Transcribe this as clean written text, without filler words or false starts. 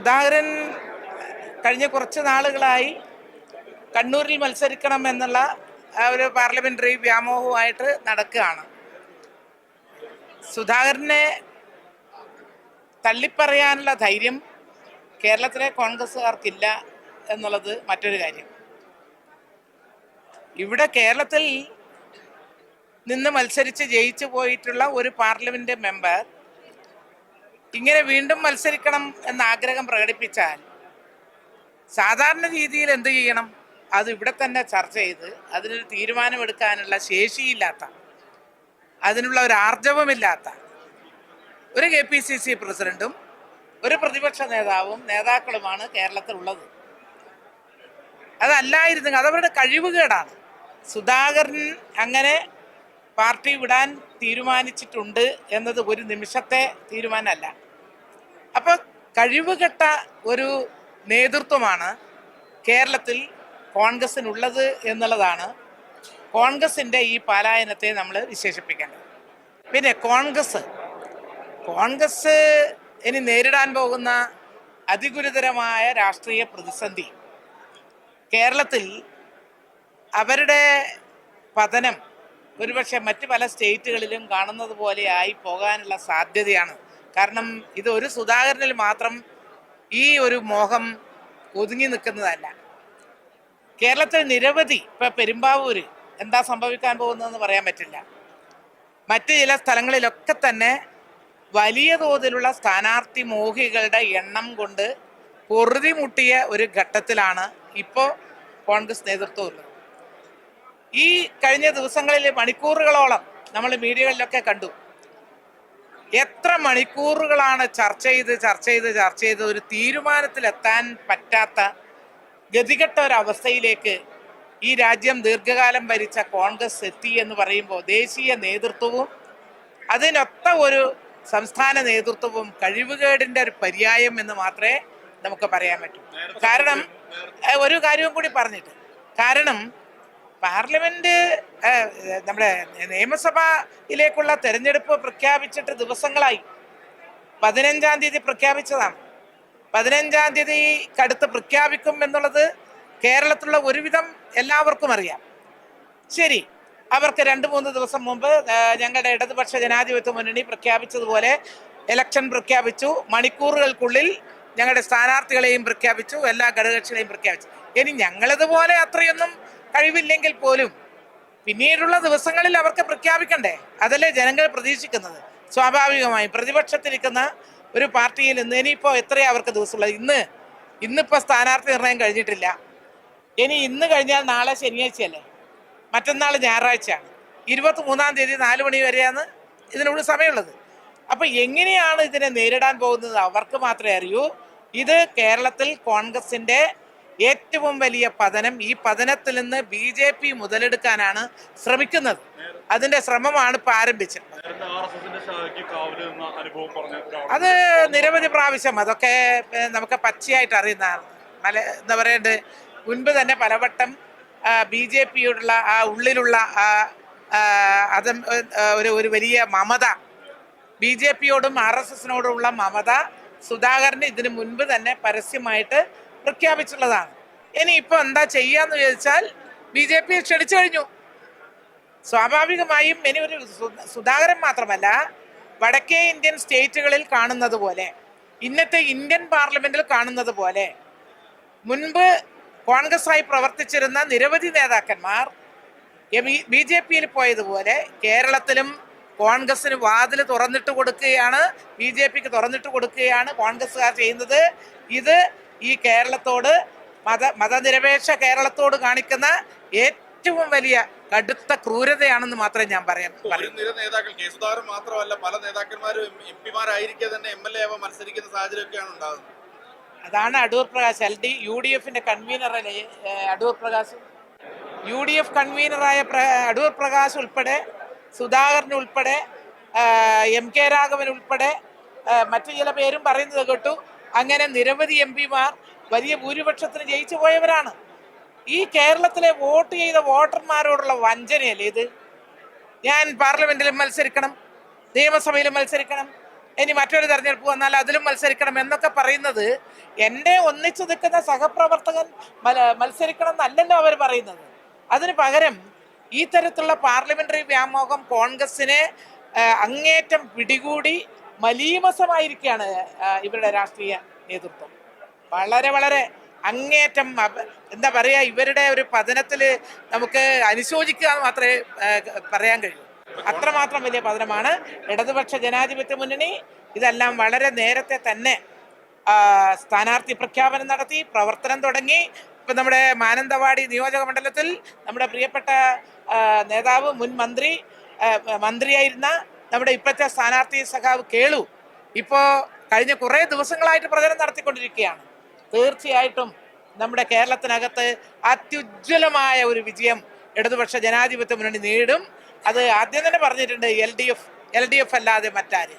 സുധാകരൻ കഴിഞ്ഞ കുറച്ച് നാളുകളായി കണ്ണൂരിൽ മത്സരിക്കണം എന്നുള്ള ഒരു പാർലമെന്ററി വ്യാമോഹവുമായിട്ട് നടക്കുകയാണ്. സുധാകരനെ തള്ളിപ്പറയാനുള്ള ധൈര്യം കേരളത്തിലെ കോൺഗ്രസ്സുകാർക്കില്ല എന്നുള്ളത് മറ്റൊരു കാര്യം. ഇവിടെ കേരളത്തിൽ നിന്ന് മത്സരിച്ച് ജയിച്ചു പോയിട്ടുള്ള ഒരു പാർലമെന്റ് മെമ്പർ ഇങ്ങനെ വീണ്ടും മത്സരിക്കണം എന്ന ആഗ്രഹം പ്രകടിപ്പിച്ചാൽ സാധാരണ രീതിയിൽ എന്ത് ചെയ്യണം? അത് ഇവിടെ തന്നെ ചർച്ച ചെയ്ത് അതിനൊരു തീരുമാനമെടുക്കാനുള്ള ശേഷിയില്ലാത്ത, അതിനുള്ള ഒരു ആർജവമില്ലാത്ത ഒരു KPCC പ്രസിഡന്റും ഒരു പ്രതിപക്ഷ നേതാക്കളുമാണ് കേരളത്തിലുള്ളത്. അതല്ലായിരുന്നു, അതവരുടെ കഴിവുകേടാണ്. സുധാകരൻ അങ്ങനെ പാർട്ടി വിടാൻ തീരുമാനിച്ചിട്ടുണ്ട് എന്നത് ഒരു നിമിഷത്തെ തീരുമാനമല്ല. അപ്പോൾ കഴിവുകെട്ട ഒരു നേതൃത്വമാണ് കേരളത്തിൽ കോൺഗ്രസിനുള്ളത് എന്നുള്ളതാണ് കോൺഗ്രസിൻ്റെ ഈ പലായനത്തെ നമ്മൾ വിശേഷിപ്പിക്കേണ്ടത്. പിന്നെ കോൺഗ്രസ് ഇനി നേരിടാൻ പോകുന്ന അതിഗുരുതരമായ രാഷ്ട്രീയ പ്രതിസന്ധി, കേരളത്തിൽ അവരുടെ പതനം ഒരുപക്ഷെ മറ്റ് പല സ്റ്റേറ്റുകളിലും കാണുന്നത് പോലെ ആയി പോകാനുള്ള സാധ്യതയാണ്. കാരണം ഇത് ഒരു സുധാകരനിൽ മാത്രം ഈ ഒരു മോഹം ഒതുങ്ങി നിൽക്കുന്നതല്ല. കേരളത്തിൽ നിരവധി, ഇപ്പം പെരുമ്പാവൂര് എന്താ സംഭവിക്കാൻ പോകുന്നതെന്ന് പറയാൻ പറ്റില്ല. മറ്റ് ചില സ്ഥലങ്ങളിലൊക്കെ തന്നെ വലിയ തോതിലുള്ള സ്ഥാനാർത്ഥി മോഹികളുടെ എണ്ണം കൊണ്ട് പൊറുതിമുട്ടിയ ഒരു ഘട്ടത്തിലാണ് ഇപ്പോൾ കോൺഗ്രസ് നേതൃത്വം ഉള്ളത്. ഈ കഴിഞ്ഞ ദിവസങ്ങളിൽ മണിക്കൂറുകളോളം നമ്മൾ മീഡിയകളിലൊക്കെ കണ്ടു. എത്ര മണിക്കൂറുകളാണ് ചർച്ച ചെയ്ത് ഒരു തീരുമാനത്തിലെത്താൻ പറ്റാത്ത ഗതികെട്ട ഒരവസ്ഥയിലേക്ക് ഈ രാജ്യം ദീർഘകാലം ഭരിച്ച കോൺഗ്രസ് എത്തി എന്ന് പറയുമ്പോൾ ദേശീയ നേതൃത്വവും അതിനൊത്ത ഒരു സംസ്ഥാന നേതൃത്വവും കഴിവുകേടിൻ്റെ ഒരു പര്യായം എന്ന് മാത്രമേ നമുക്ക് പറയാൻ പറ്റൂ. കാരണം ഒരു കാര്യവും കൂടി പറഞ്ഞിട്ട്, കാരണം പാർലമെന്റ് നമ്മുടെ നിയമസഭയിലേക്കുള്ള തെരഞ്ഞെടുപ്പ് പ്രഖ്യാപിച്ചിട്ട് ദിവസങ്ങളായി. 15-ാം തീയതി പ്രഖ്യാപിച്ചതാണ്. 15-ാം തീയതിക്കടുത്ത് പ്രഖ്യാപിക്കും എന്നുള്ളത് കേരളത്തിലുള്ള ഒരുവിധം എല്ലാവർക്കും അറിയാം. ശരി, അവർക്ക് 2-3 ദിവസം മുമ്പ് ഞങ്ങളുടെ ഇടതുപക്ഷ ജനാധിപത്യ മുന്നണി പ്രഖ്യാപിച്ചതുപോലെ ഇലക്ഷൻ പ്രഖ്യാപിച്ചു. മണിക്കൂറുകൾക്കുള്ളിൽ ഞങ്ങളുടെ സ്ഥാനാർത്ഥികളെയും പ്രഖ്യാപിച്ചു, എല്ലാ ഘടകകക്ഷികളെയും പ്രഖ്യാപിച്ചു. ഇനി ഞങ്ങളതുപോലെ അത്രയൊന്നും കഴിവില്ലെങ്കിൽ പോലും പിന്നീടുള്ള ദിവസങ്ങളിൽ അവർക്ക് പ്രഖ്യാപിക്കണ്ടേ? അതല്ലേ ജനങ്ങൾ പ്രതീക്ഷിക്കുന്നത്. സ്വാഭാവികമായും പ്രതിപക്ഷത്തിരിക്കുന്ന ഒരു പാർട്ടിയിൽ നിന്ന് ഇനിയിപ്പോൾ എത്രയാണ് അവർക്ക് ദിവസമുള്ളത്? ഇന്നിപ്പോൾ സ്ഥാനാർത്ഥി നിർണയം കഴിഞ്ഞിട്ടില്ല. ഇന്ന് കഴിഞ്ഞാൽ നാളെ ശനിയാഴ്ചയല്ലേ, മറ്റന്നാൾ ഞായറാഴ്ചയാണ്. 23-ാം തീയതി 4 മണി വരെയാണ് ഇതിനുള്ള സമയമുള്ളത്. അപ്പം എങ്ങനെയാണ് ഇതിനെ നേരിടാൻ പോകുന്നത് അവർക്ക് മാത്രമേ അറിയൂ. ഇത് കേരളത്തിൽ കോൺഗ്രസിൻ്റെ ഏറ്റവും വലിയ പതനം. ഈ പതനത്തിൽ നിന്ന് BJP മുതലെടുക്കാനാണ് ശ്രമിക്കുന്നത്. അതിന്റെ ശ്രമമാണ് ഇപ്പൊ ആരംഭിച്ചത്. അത് നിരവധി പ്രാവശ്യം, അതൊക്കെ നമുക്ക് പച്ചയായിട്ട് അറിയുന്നതാണ്. എന്താ പറയേണ്ടത്, മുൻപ് തന്നെ പലവട്ടം BJPയോടുള്ള ആ ഉള്ളിലുള്ള അത് ഒരു വലിയ മമത, BJPയോടും RSSനോടുമുള്ള മമത സുധാകരന് ഇതിനു മുൻപ് തന്നെ പരസ്യമായിട്ട് പ്രഖ്യാപിച്ചിട്ടുള്ളതാണ്. ഇനിയിപ്പോൾ എന്താ ചെയ്യാന്ന് ചോദിച്ചാൽ BJP ക്ഷണിച്ചു കഴിഞ്ഞു. സ്വാഭാവികമായും ഇനി ഒരു സുധാകരൻ മാത്രമല്ല, വടക്കേ ഇന്ത്യൻ സ്റ്റേറ്റുകളിൽ കാണുന്നത് പോലെ, ഇന്നത്തെ ഇന്ത്യൻ പാർലമെന്റിൽ കാണുന്നത് പോലെ, മുൻപ് കോൺഗ്രസ്സായി പ്രവർത്തിച്ചിരുന്ന നിരവധി നേതാക്കന്മാർ BJPയിൽ പോയതുപോലെ കേരളത്തിലും കോൺഗ്രസിന് വാതിൽ തുറന്നിട്ട് കൊടുക്കുകയാണ്, BJPക്ക് തുറന്നിട്ട് കൊടുക്കുകയാണ് കോൺഗ്രസ്സുകാർ ചെയ്യുന്നത്. ഇത് ഈ കേരളത്തോട്, മതനിരപേക്ഷ കേരളത്തോട് കാണിക്കുന്ന ഏറ്റവും വലിയ കടുത്ത ക്രൂരതയാണെന്ന് മാത്രമേ ഞാൻ പറയാൻ പറയൂ. നേതാക്കൾ സുധാകരൻ മാത്രമല്ല, പല നേതാക്കന്മാരും MP-മാരായിരിക്കെ തന്നെ MLA മത്സരിക്കുന്ന സാഹചര്യമൊക്കെയാണ് ഉണ്ടാകുന്നത്. അതാണ് അടൂർ പ്രകാശ്, UDFന്റെ കൺവീനറല്ലേ അടൂർ പ്രകാശ്. UDF കൺവീനറായ അടൂർ പ്രകാശ് ഉൾപ്പെടെ, സുധാകരൻ ഉൾപ്പെടെ, MK രാഘവൻ ഉൾപ്പെടെ മറ്റു ചില പേരും പറയുന്നത് കേട്ടു. അങ്ങനെ നിരവധി MP-മാർ വലിയ ഭൂരിപക്ഷത്തിന് ജയിച്ചു പോയവരാണ്. ഈ കേരളത്തിലെ വോട്ട് ചെയ്ത വോട്ടർമാരോടുള്ള വഞ്ചനയല്ലേ ഇത്? ഞാൻ പാർലമെന്റിലും മത്സരിക്കണം, നിയമസഭയിലും മത്സരിക്കണം, ഇനി മറ്റൊരു തെരഞ്ഞെടുപ്പ് വന്നാൽ അതിലും മത്സരിക്കണം എന്നൊക്കെ പറയുന്നത് എൻ്റെ ഒന്നിച്ചു നിൽക്കുന്ന സഹപ്രവർത്തകൻ മത്സരിക്കണം എന്നല്ലല്ലോ അവർ പറയുന്നത്. അതിന് പകരം ഈ തരത്തിലുള്ള പാർലമെന്ററി വ്യാമോഹം കോൺഗ്രസിനെ അങ്ങേറ്റം പിടികൂടി മലീമസമായിരിക്കുകയാണ് ഇവരുടെ രാഷ്ട്രീയ നേതൃത്വം. വളരെ വളരെ അങ്ങേറ്റം എന്താ പറയുക, ഇവരുടെ ഒരു പതനത്തിൽ നമുക്ക് അനുശോചിക്കുക എന്ന് മാത്രമേ പറയാൻ കഴിയൂ. അത്രമാത്രം വലിയ പതനമാണ്. ഇടതുപക്ഷ ജനാധിപത്യ മുന്നണി ഇതെല്ലാം വളരെ നേരത്തെ തന്നെ സ്ഥാനാർത്ഥി പ്രഖ്യാപനം നടത്തി, പ്രവർത്തനം തുടങ്ങി. ഇപ്പം നമ്മുടെ മാനന്തവാടി നിയോജക മണ്ഡലത്തിൽ നമ്മുടെ പ്രിയപ്പെട്ട നേതാവ് മുൻ മന്ത്രിയായിരുന്ന നമ്മുടെ ഇപ്പോഴത്തെ സ്ഥാനാർത്ഥി സഖാവ് കേളു ഇപ്പോൾ കഴിഞ്ഞ കുറേ ദിവസങ്ങളായിട്ട് പ്രചരണം നടത്തിക്കൊണ്ടിരിക്കുകയാണ്. തീർച്ചയായിട്ടും നമ്മുടെ കേരളത്തിനകത്ത് അത്യുജ്വലമായ ഒരു വിജയം ഇടതുപക്ഷ ജനാധിപത്യ മുന്നണി നേടും. അത് ആദ്യം തന്നെ പറഞ്ഞിട്ടുണ്ട്, എൽ ഡി എഫ് അല്ലാതെ മറ്റാര്.